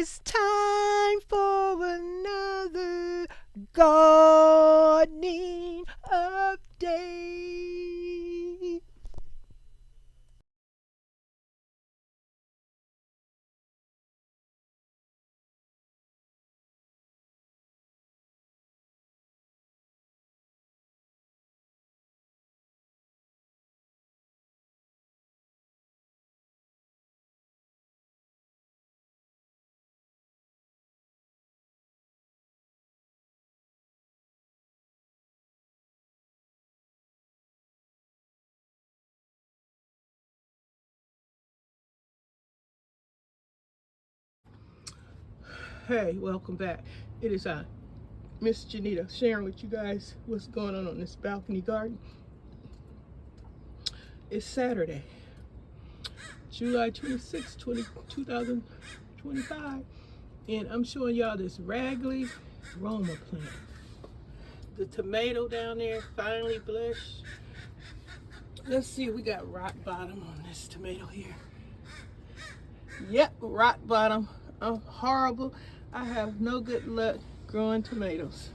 It's time for another gardening update. Hey, welcome back. It is Miss Janita sharing with you guys what's going on this balcony garden. It's Saturday, July 26, 2025, and I'm showing y'all this raggedy Roma plant. The tomato down there finally blushed. Let's see if we got rock bottom on this tomato here. Yep, rock bottom. I'm horrible. I have no good luck growing tomatoes.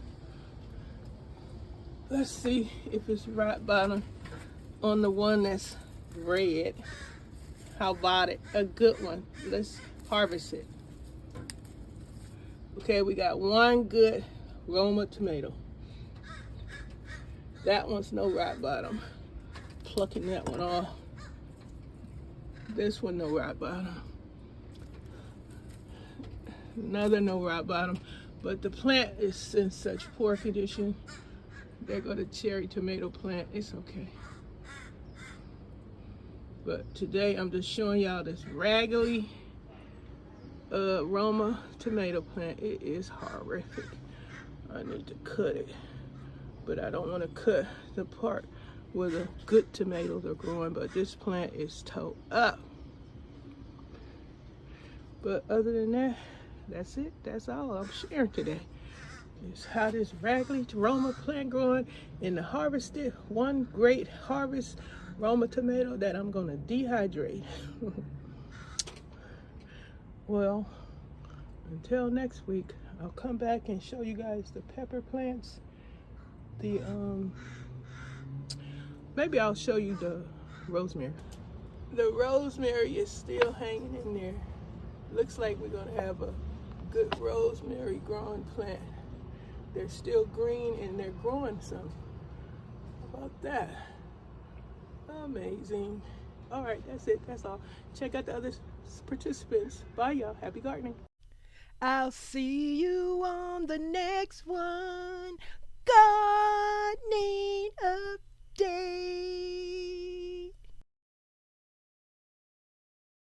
Let's see if it's rock bottom on the one that's red. How about it? A good one. Let's harvest it. Okay, we got one good Roma tomato. That one's no rock bottom. Plucking that one off. This one no rock bottom. Another no rock bottom, but the plant is in such poor condition. There go the cherry tomato plant. It's okay. But today I'm just showing y'all this raggedy Roma tomato plant. It is horrific. I need to cut it, but I don't want to cut the part where the good tomatoes are growing. But this plant is towed up. But other than that, that's it. That's all I'm sharing today. Is how this raggedy Roma plant growing and the harvested one great harvest Roma tomato that I'm gonna dehydrate. Well, until next week, I'll come back and show you guys the pepper plants. The maybe I'll show you the rosemary. The rosemary is still hanging in there. Looks like we're gonna have a good rosemary growing plant. They're still green and they're growing some. How about that? Amazing. All right, that's it. That's all. Check out the other participants. Bye, y'all. Happy gardening. I'll see you on the next one. Gardening.